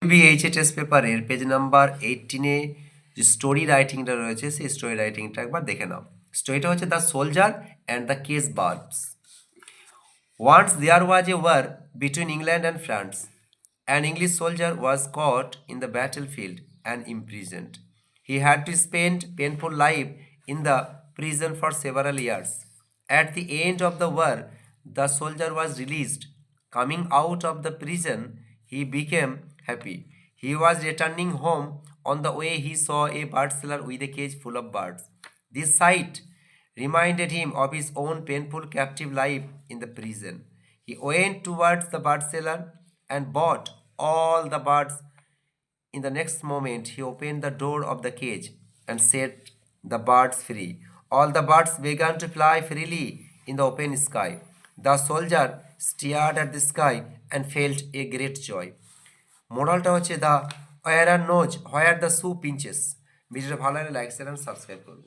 BHA test পেপারের page number 18-এ যে story রাইটিংটা রয়েছে সেই স্টোরি রাইটিংটা একবার দেখে নাও। স্টোরিটা হচ্ছে the soldier and the case birds. Once there was a war between England and France. An English soldier was caught in the battlefield and imprisoned. He had to spend painful life in the prison for several years. At the end of the war, the soldier was released. Coming out of the prison, he became happy. He was returning home. On the way, he saw a bird seller with a cage full of birds. This sight reminded him of his own painful captive life in the prison. He went towards the bird seller and bought all the birds. In the next moment, he opened the door of the cage and set the birds free. All the birds began to fly freely in the open sky. The soldier stared at the sky and felt a great joy. মোরালটা হচ্ছে the wearer knows where the shoe pinches. ভিডিওটা ভালো লাগলে like share and subscribe করুন।